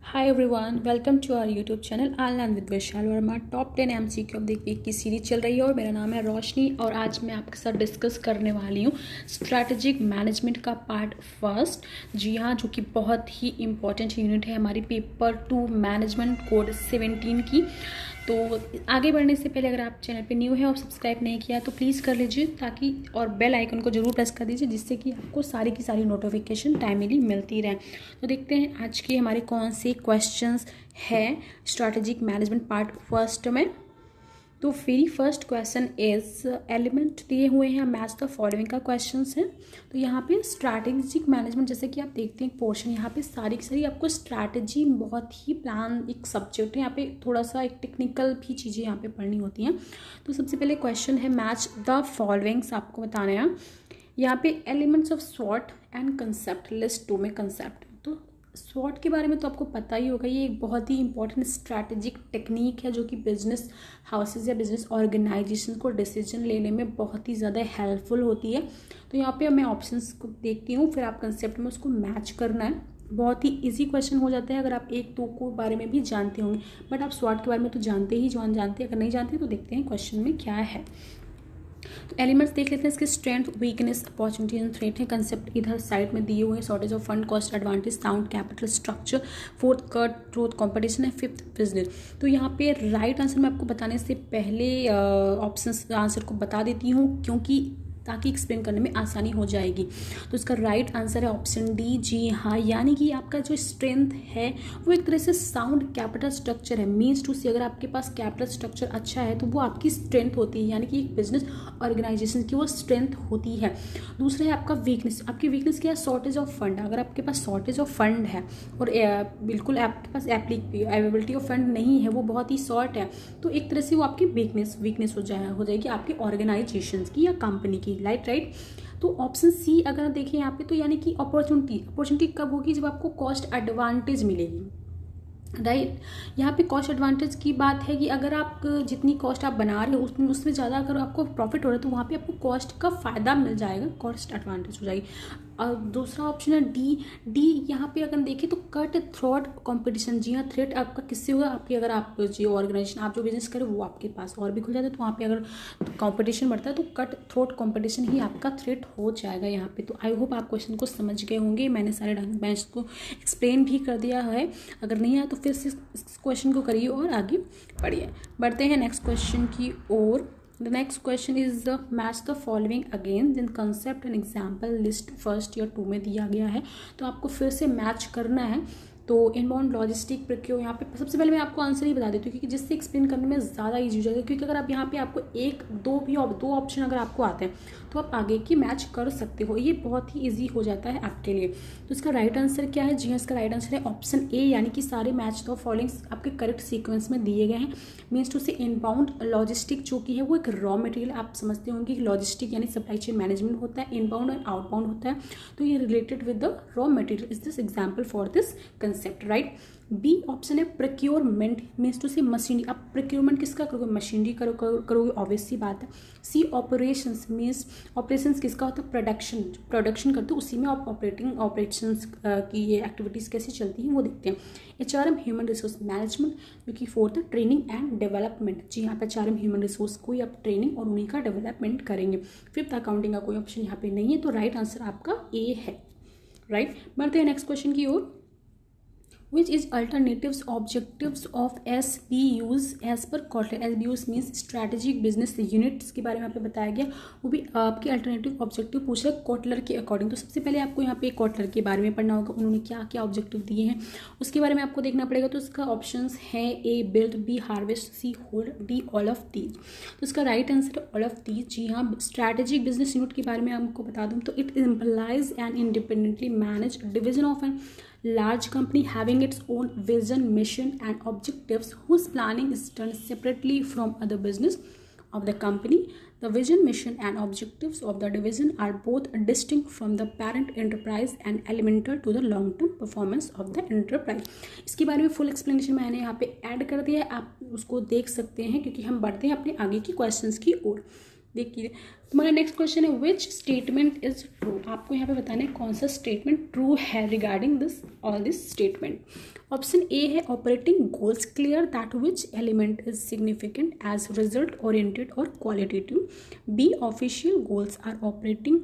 Hi everyone, welcome to our YouTube channel all learn with Vishal Verma. Top 10 MCQ of the week की series चल रही है और मेरा नाम है रोशनी और आज मैं आपके साथ डिस्कस करने वाली हूँ स्ट्रैटेजिक मैनेजमेंट का पार्ट फर्स्ट। जी हाँ, जो कि बहुत ही इंपॉर्टेंट यूनिट है हमारी पेपर 2 मैनेजमेंट कोड 17 की। तो आगे बढ़ने से पहले अगर आप चैनल पे न्यू है और सब्सक्राइब नहीं किया तो प्लीज़ कर लीजिए ताकि और बेल आइकन को जरूर प्रेस कर दीजिए जिससे कि आपको सारी की सारी नोटिफिकेशन टाइमली मिलती रहे। तो देखते हैं आज के हमारे कौन से क्वेश्चंस है स्ट्रैटेजिक मैनेजमेंट पार्ट फर्स्ट में। तो very first question is element दिए हुए हैं, मैच द फॉलोइंग का क्वेश्चन है। तो यहाँ पे स्ट्रैटेजिक मैनेजमेंट जैसे कि आप देखते हैं पोर्शन यहाँ पे सारी की सारी आपको स्ट्रैटेजी बहुत ही प्लान एक सब्जेक्ट है, यहाँ पे थोड़ा सा एक टेक्निकल भी चीज़ें यहाँ पे पढ़नी होती हैं। तो सबसे पहले क्वेश्चन है मैच द फॉलोइंग्स आपको बताना है। यहाँ पे एलिमेंट्स ऑफ स्वॉट एंड कंसेप्ट लिस्ट 2 में कंसेप्ट। तो स्वॉट के बारे में तो आपको पता ही होगा, ये एक बहुत ही इंपॉर्टेंट स्ट्रैटेजिक टेक्निक है जो कि बिजनेस हाउसेज या बिजनेस ऑर्गेनाइजेशन को डिसीजन लेने में बहुत ही ज़्यादा हेल्पफुल होती है। तो यहाँ पे मैं ऑप्शंस को देखती हूँ, फिर आप कंसेप्ट में उसको मैच करना है। बहुत ही इजी क्वेश्चन हो जाता है अगर आप एक दो को बारे में भी जानते होंगे, बट आप स्वॉट के बारे में तो जानते ही जानते हैं। अगर नहीं जानते तो देखते हैं क्वेश्चन में क्या है। तो एलिमेंट्स देख लेते हैं इसके strength, weakness, opportunity and threat है। कंसेप्ट इधर साइड में दिए हुए हैं, shortage of fund, cost advantage, sound capital structure, fourth cut growth competition है, फिफ्थ बिजनेस। तो यहाँ पे राइट आंसर मैं आपको बताने से पहले ऑप्शन आंसर को बता देती हूँ क्योंकि ताकि एक्सप्लेन करने में आसानी हो जाएगी। तो इसका राइट आंसर है ऑप्शन डी। जी हाँ, यानी कि आपका जो स्ट्रेंथ है वो एक तरह से साउंड कैपिटल स्ट्रक्चर है। मीन्स टू से अगर आपके पास कैपिटल स्ट्रक्चर अच्छा है तो वो आपकी स्ट्रेंथ होती है, यानी कि एक बिजनेस ऑर्गेनाइजेशन की वो स्ट्रेंथ होती है। दूसरा है आपका वीकनेस। आपकी वीकनेस क्या है? Shortage of fund. अगर आपके पास शॉर्टेज ऑफ फंड है और बिल्कुल आपके पास अवेलेबिलिटी ऑफ फंड नहीं है, वो बहुत ही शॉर्ट है, तो एक तरह से वो आपकी वीकनेस हो जाएगी आपकी ऑर्गेनाइजेशन की या कंपनी की। राइट। तो ऑप्शन सी अगर देखें यहाँ पे तो यानी कि अपॉर्चुनिटी कब होगी? जब आपको कॉस्ट एडवांटेज मिलेगी। राइट। यहाँ पे कॉस्ट एडवांटेज की बात है कि अगर आप जितनी कॉस्ट आप बना रहे हो उसमें ज़्यादा अगर आपको प्रॉफिट हो रहा है तो वहाँ पे आपको कॉस्ट का फ़ायदा मिल जाएगा, कॉस्ट एडवांटेज हो जाएगी। और दूसरा ऑप्शन है डी। यहाँ पे अगर देखें तो कट थ्रोट कंपटीशन। जी हाँ, थ्रेट आपका किससे होगा? आपकी अगर आप जो ऑर्गेनाइजेशन आप जो बिजनेस करें वो आपके पास और भी खुल जाता है तो वहाँ पे अगर कंपटीशन बढ़ता है तो कट थ्रोट कंपटीशन ही आपका थ्रेट हो जाएगा यहाँ पे। तो आई होप आप क्वेश्चन को समझ गए होंगे, मैंने सारे ढंग मैं इसको एक्सप्लेन भी कर दिया है। अगर नहीं आया तो फिर से इस क्वेश्चन को करिए और आगे बढ़िए। बढ़ते हैं नेक्स्ट क्वेश्चन की ओर। The next question is the match the following again then concept and example list first या 2 में दिया गया है, तो आपको फिर से मैच करना है। तो इनबाउंड लॉजिस्टिक प्रोक्योर, यहाँ पे सबसे पहले मैं आपको आंसर ही बता देती हूँ क्योंकि जिससे एक्सप्लेन करने में ज़्यादा इजी हो जाएगा। क्योंकि अगर आप यहाँ पे आपको दो ऑप्शन अगर आपको आते हैं तो आप आगे की मैच कर सकते हो, ये बहुत ही इजी हो जाता है आपके लिए। तो इसका राइट आंसर क्या है? जी हाँ, इसका राइट आंसर है ऑप्शन ए, यानी कि सारे मैच द फॉलोइंग्स आपके करेक्ट सीक्वेंस में दिए गए हैं। मीन्स टू से इनबाउंड लॉजिस्टिक जो कि है वो एक रॉ मटेरियल, आप समझते होंगे कि लॉजिस्टिक यानी सप्लाई चेन मैनेजमेंट होता है, इनबाउंड एंड आउटबाउंड होता है, तो ये related with the raw material is this example for this concept. Right. B option है procurement, means to say machinery. आप प्रोक्योरमेंट किसका करोगे? मशीनरी करोगे, ऑब्वियस सी बात है। सी ऑपरेशंस, मीन्स ऑपरेशंस किसका होता है? प्रोडक्शन करते हो उसी में आप ऑपरेशंस की ये एक्टिविटीज़ कैसे चलती हैं वो देखते हैं। HRM ह्यूमन रिसोर्स मैनेजमेंट, जो कि फोर्थ है ट्रेनिंग एंड डेवलपमेंट। जी यहाँ पे HRM ह्यूमन रिसोर्स को आप ट्रेनिंग और उन्हीं का डेवलपमेंट करेंगे। फिफ्थ अकाउंटिंग का कोई ऑप्शन यहाँ पे नहीं है, तो राइट आंसर आपका ए है। राइट। बढ़ते हैं नेक्स्ट क्वेश्चन की ओर। Which is alternatives objectives of SBUs as per Kotler। SBUs means strategic business units के बारे में यहाँ पे बताया गया, वो भी आपके अल्टरनेटिव ऑब्जेक्टिव पूछ रहे कॉटलर के अकॉर्डिंग। तो सबसे पहले आपको यहाँ पे कॉटलर के बारे में पढ़ना होगा, उन्होंने क्या क्या ऑब्जेक्टिव दिए हैं उसके बारे में आपको देखना पड़ेगा। तो इसका ऑप्शंस है A build, B harvest, C hold, D all of these. तो इसका राइट आंसर है ऑल ऑफ दीज। जी हाँ, स्ट्रैटेजिक बिजनेस यूनिट के बारे में आपको बता दूँ तो it implies an independently manage division of an large company having its own vision, mission and objectives whose planning is done separately from other business of the company. The vision, mission and objectives of the division are both distinct from the parent enterprise and elemental to the long term performance of the enterprise। इसके बारे में full explanation मैंने यहाँ पे add कर दिया है, आप उसको देख सकते हैं क्योंकि हम बढ़ते हैं अपने आगे की क्वेश्चंस की ओर। देखिए तुम्हारा नेक्स्ट क्वेश्चन है विच स्टेटमेंट इज ट्रू। आपको यहाँ पे बताना है कौन सा स्टेटमेंट ट्रू है regarding this all this statement. Option A है operating goals clear that which element is significant as result oriented और qualitative. B official goals are operating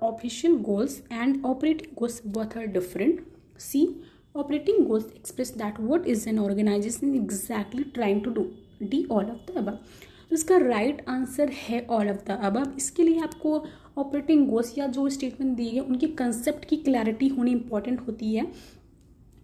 official goals and operating goals both are different. C operating goals express that what is an organization exactly trying to do. D all of the above. तो इसका right answer है all of the above. इसके लिए आपको operating goals या जो statement दिए गए उनके कंसेप्ट की क्लैरिटी होनी इंपॉर्टेंट होती है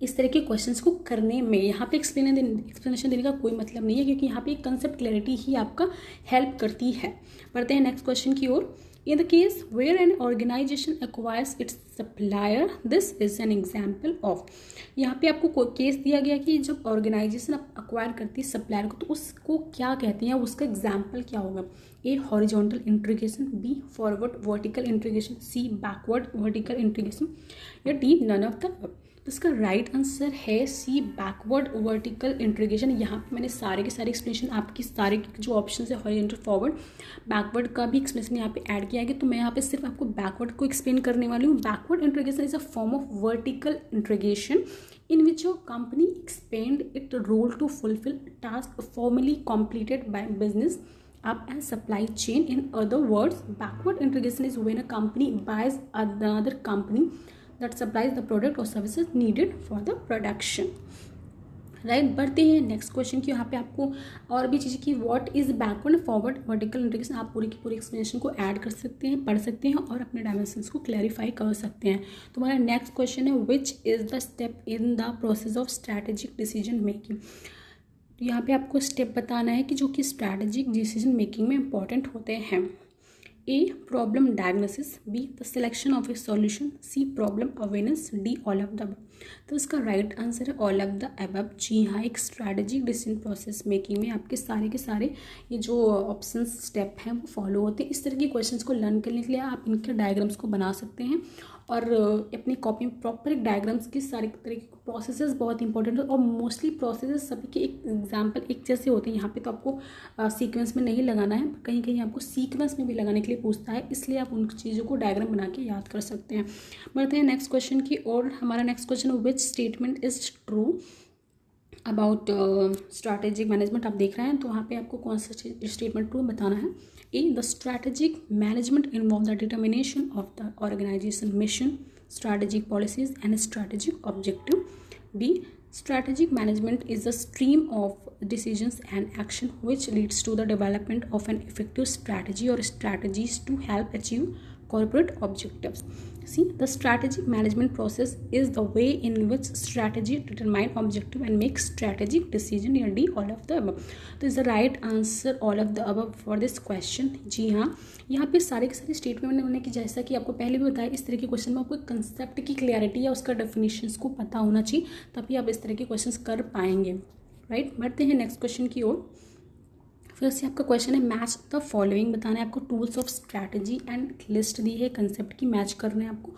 इस तरह के क्वेश्चंस को करने में। यहाँ पे एक्सप्लेनेशन देने का कोई मतलब नहीं है क्योंकि यहाँ पे कंसेप्ट क्लैरिटी ही आपका हेल्प करती है। बढ़ते हैं नेक्स्ट क्वेश्चन की ओर। In the case where an organization acquires its supplier, this is an example of। यहाँ पे आपको केस दिया गया कि जब ऑर्गेनाइजेशन अक्वायर करती है सप्लायर को तो उसको क्या कहते हैं, उसका एग्जाम्पल क्या होगा। A horizontal integration, B forward vertical integration, C backward vertical integration या डी नन ऑफ द। तो इसका राइट आंसर है सी बैकवर्ड वर्टिकल इंटीग्रेशन। यहाँ पे मैंने सारे के सारे एक्सप्लेनेशन आपकी सारे जो ऑप्शन है हॉरिजॉन्टल फॉरवर्ड बैकवर्ड का भी एक्सप्लेनेशन यहाँ पे ऐड किया गया। तो मैं यहाँ पे सिर्फ आपको बैकवर्ड को एक्सप्लेन करने वाली हूँ। Backward integration is a form of vertical integration in which your company expand its role to fulfill tasks formerly completed by business up and supply chain. In other words, backward integration is when a company buys another company that supplies the product or services needed for the production. Right बढ़ते हैं next question की। यहाँ पे आपको और भी चीज़ें कि what is backward forward vertical integration आप पूरी की पूरी एक्सप्लेनेशन को ऐड कर सकते हैं, पढ़ सकते हैं और अपने डायमेंशंस को क्लैरिफाई कर सकते हैं। तुम्हारा नेक्स्ट क्वेश्चन है which is the step in the process of strategic decision making. तो यहाँ पे आपको स्टेप बताना है कि जो कि स्ट्रैटेजिक डिसीजन मेकिंग में इंपॉर्टेंट होते हैं। A problem diagnosis, B the selection of a solution, C problem awareness, D all of the. तो इसका राइट आंसर है ऑल ऑफ द अबव। जी हाँ, एक स्ट्रैटेजिक डिसीजन प्रोसेस मेकिंग में आपके सारे के सारे ये जो ऑप्शन स्टेप हैं वो फॉलो होते हैं। इस तरह के क्वेश्चंस को लर्न करने के लिए आप इनके डायग्राम्स को बना सकते हैं और अपनी कॉपी में प्रॉपर एक डायग्राम्स की सारे तरह के प्रोसेसेस बहुत इंपॉर्टेंट है और मोस्टली प्रोसेसेस सभी के एक एग्जाम्पल एक जैसे होते हैं। यहाँ पे तो आपको सीक्वेंस में नहीं लगाना है, कहीं कहीं आपको सीक्वेंस में भी लगाने के लिए पूछता है, इसलिए आप उन चीज़ों को डायग्राम बना के याद कर सकते हैं। बढ़ते हैं नेक्स्ट क्वेश्चन की और। हमारा next question which statement is true about strategic management आप देख रहे हैं। तो वहाँ पे आपको कौन सा स्टेटमेंट ट्रू बताना है। A the strategic management involve the determination of the organization mission, strategic policies and strategic objective. B strategic management is a stream of decisions and action which leads to the development of an effective strategy or strategies to help achieve corporate objectives. See, the strategic management process is the way in which strategy determine objective and make strategic decision. या D all of the above. तो is the right answer all of the above for this question. जी हाँ, यहाँ पे सारे के सारे statement होने की जैसा कि आपको पहले भी बताया इस तरह के क्वेश्चन में आपको कंसेप्ट की क्लियरिटी या उसका डेफिनेशंस को पता होना चाहिए, तभी आप इस तरह के क्वेश्चंस कर पाएंगे। राइट, बढ़ते हैं नेक्स्ट क्वेश्चन की ओर। फिर से आपका क्वेश्चन है मैच द फॉलोइंग बताना है आपको। Tools of strategy and list दी है, कंसेप्ट की मैच करना है आपको।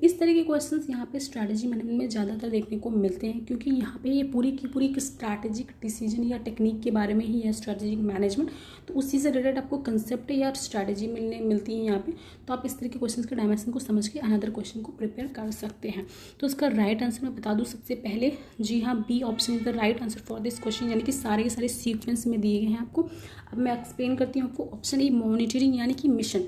इस तरह के क्वेश्चंस यहाँ पे स्ट्रैटेजी मैनेजमेंट में ज़्यादातर देखने को मिलते हैं क्योंकि यहाँ पे ये पूरी की पूरी स्ट्रैटेजिक डिसीजन या टेक्निक के बारे में ही है स्ट्रैटेजिक मैनेजमेंट। तो उसी से रिलेटेड आपको कंसेप्ट या स्ट्रैटेजी मिलती है यहाँ पे। तो आप इस तरह के क्वेश्चन के डायमेंशन को समझ के अनदर क्वेश्चन को प्रिपेयर कर सकते हैं। तो इसका राइट आंसर मैं बता दूँ सबसे पहले। जी हाँ, B option is the right answer for this question, यानी कि सारे के सारे सीक्वेंस में दिए गए हैं आपको। अब मैं एक्सप्लेन करती हूँ आपको। ऑप्शन ए मॉनिटरिंग, यानी कि मिशन।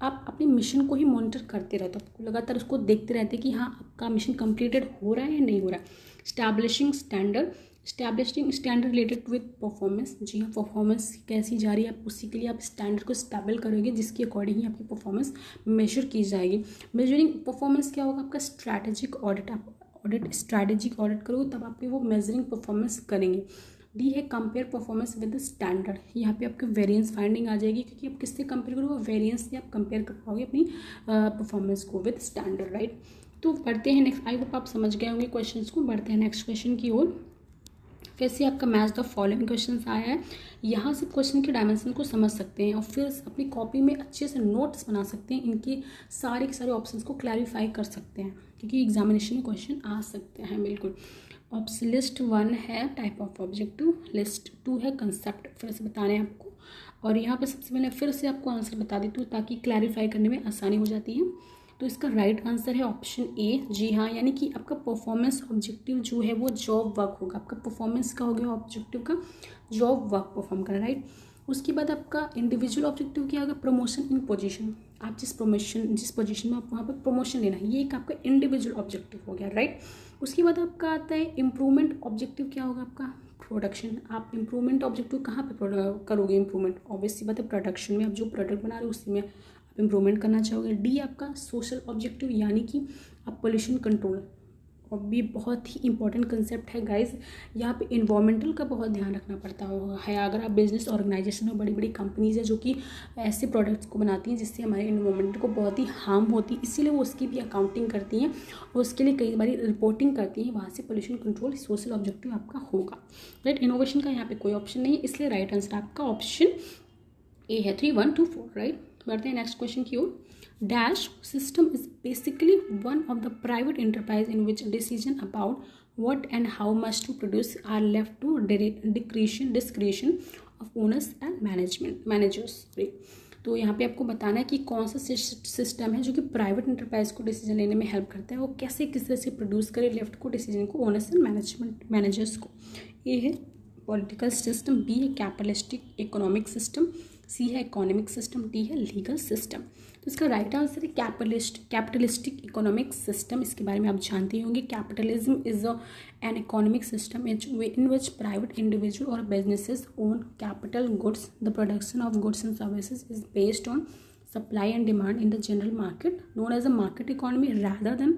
आप अपने मिशन को ही मॉनिटर करते रहते हो, आपको लगातार उसको देखते रहते हैं कि हाँ आपका मिशन कंप्लीटेड हो रहा है या नहीं हो रहा है। Establishing standard related with performance. जी हाँ, परफॉर्मेंस कैसी जा रही है, आप उसी के लिए आप स्टैंडर्ड को स्टैबल करोगे जिसके अकॉर्डिंग ही आपकी परफॉर्मेंस मेजर की जाएगी। मेजरिंग परफॉर्मेंस क्या होगा आपका स्ट्रैटेजिक ऑडिट। आप स्ट्रैटेजिक ऑडिट करोगे तब आपकी वो मेजरिंग परफॉर्मेंस करेंगे। डी है कंपेयर परफॉर्मेंस विद स्टैंडर्ड। यहाँ पे आपकी वेरिएंस फाइंडिंग आ जाएगी क्योंकि आप किससे कंपेयर करोगे, वेरिएंस से आप कंपेयर कर पाओगे अपनी परफॉर्मेंस को विद स्टैंडर्ड। राइट, तो बढ़ते हैं नेक्स्ट। आई होप आप समझ गए होंगे क्वेश्चंस को। बढ़ते हैं नेक्स्ट क्वेश्चन की ओर। कैसे आपका मैच द फॉलोइंग क्वेश्चन आया है, यहाँ से क्वेश्चन के डायमेंशन को समझ सकते हैं और फिर अपनी कॉपी में अच्छे से नोट्स बना सकते हैं। इनके सारे के सारे ऑप्शंस को क्लैरिफाई कर सकते हैं क्योंकि एग्जामिनेशन में क्वेश्चन आ सकते हैं। बिल्कुल। लिस्ट 1 है टाइप ऑफ ऑब्जेक्टिव, लिस्ट 2 है कंसेप्ट। फिर से बताने हैं आपको। और यहाँ पे सबसे पहले फिर से आपको आंसर बता देती हूँ ताकि क्लैरिफाई करने में आसानी हो जाती है। तो इसका राइट आंसर है ऑप्शन ए। जी हाँ, यानी कि आपका परफॉर्मेंस ऑब्जेक्टिव जो है वो जॉब वर्क होगा। आपका परफॉर्मेंस का हो गया ऑब्जेक्टिव का जॉब वर्क परफॉर्म करना, राइट। उसके बाद आपका इंडिविजुअल ऑब्जेक्टिव क्या होगा, प्रमोशन इन पोजीशन। आप जिस पोजीशन में आप वहाँ पर प्रमोशन लेना है, ये एक आपका इंडिविजुअल ऑब्जेक्टिव हो गया, राइट। उसके बाद आपका आता है इम्प्रूवमेंट ऑब्जेक्टिव, क्या होगा आपका प्रोडक्शन। आप इम्प्रूवमेंट ऑब्जेक्टिव कहाँ पे करोगे इम्प्रूवमेंट, ऑब्वियसली बात है प्रोडक्शन में। आप जो प्रोडक्ट बना रहे हो उसी में आप इम्प्रूवमेंट करना चाहोगे। डी आपका सोशल ऑब्जेक्टिव, यानी कि आप पोल्यूशन कंट्रोल, और भी बहुत ही इंपॉर्टेंट कंसेप्ट है गाइस। यहाँ पे इन्वायरमेंटल का बहुत ध्यान रखना पड़ता है। अगर आप बिजनेस ऑर्गेनाइजेशन में बड़ी बड़ी कंपनीज है जो कि ऐसे प्रोडक्ट्स को बनाती हैं जिससे हमारे इन्वायरमेंट को बहुत ही हार्म होती है, इसीलिए वो उसकी भी अकाउंटिंग करती हैं और उसके लिए कई बार रिपोर्टिंग करती हैं। वहाँ से पोल्यूशन कंट्रोल सोशल ऑब्जेक्टिव आपका होगा, राइट। इनोवेशन का यहाँ पे कोई ऑप्शन नहीं है, इसलिए राइट आंसर आपका ऑप्शन ए है। 3, 1, 2, 4, राइट। बढ़ते हैं नेक्स्ट क्वेश्चन की ओर। Dash system is basically one of the private enterprise in which decision about what and how much to produce are left to discretion of owners and managers. तो यहाँ पे आपको बताना है कि कौन सा सिस्टम है जो कि प्राइवेट इंटरप्राइज को डिसीजन लेने में हेल्प करता है, वो कैसे किस तरह से प्रोड्यूस करे लेफ्ट को डिसीजन को ओनर्स एंड मैनेजर्स को। ए है पॉलिटिकल सिस्टम, बी है कैपिटलिस्टिक इकोनॉमिक सिस्टम, सी है इकोनॉमिक सिस्टम, डी है लीगल सिस्टम। तो इसका राइट आंसर है कैपिटलिस्टिक इकोनॉमिक सिस्टम। इसके बारे में आप जानते होंगे। Capitalism is an economic system in which private individual और businesses own capital goods. The production of goods and services is based on supply and demand in the general market known as a market economy rather then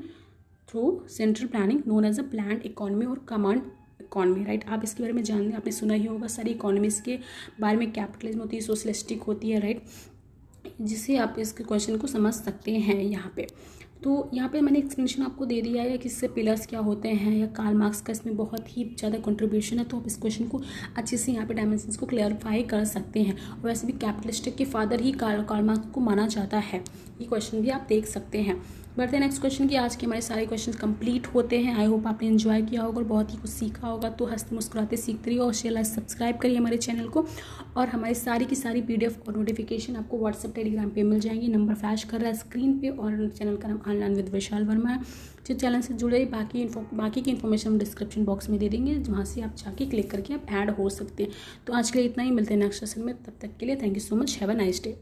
through central planning known as a planned economy और command economy, right. आप इसके बारे में जानते हैं, आपने सुना ही होगा सारी इकोनॉमीज के बारे में। कैपिटलिज्म होती है, सोशलिस्टिक होती है, राइट, जिससे आप इसके क्वेश्चन को समझ सकते हैं यहाँ पे। तो यहाँ पे मैंने एक्सप्लेनेशन आपको दे दिया है कि इससे पिलर्स क्या होते हैं या कार्ल मार्क्स का इसमें बहुत ही ज़्यादा कंट्रीब्यूशन है। तो आप इस क्वेश्चन को अच्छे से यहाँ पे डायमेंशंस को क्लियरिफाई कर सकते हैं। और वैसे भी कैपिटलिस्टिक के फादर ही कार्ल मार्क्स को माना जाता है। ये क्वेश्चन भी आप देख सकते हैं। बढ़ते हैं नेक्स्ट क्वेश्चन की। आज के हमारे सारे क्वेश्चन कंप्लीट होते हैं। आई होप आपने एंजॉय किया होगा और बहुत ही कुछ सीखा होगा। तो हंसते मुस्कुराते सीखते रहिए और शेयर सब्सक्राइब करिए हमारे चैनल को। और हमारी सारी की सारी PDF और नोटिफिकेशन आपको व्हाट्सएप टेलीग्राम पे मिल जाएंगी। नंबर फ्लैश कर रहा है स्क्रीन पे और चैनल का नाम ऑनलाइन विद विशाल वर्मा है। जो चैनल से जुड़े बाकी की इन्फॉर्मेशन हम डिस्क्रिप्शन बॉक्स में दे देंगे, वहाँ से आप जाके क्लिक करके आप ऐड हो सकते हैं। तो आज के लिए इतना ही, मिलते हैं नेक्स्ट सेशन में। तब तक के लिए thank you so much, have a nice day.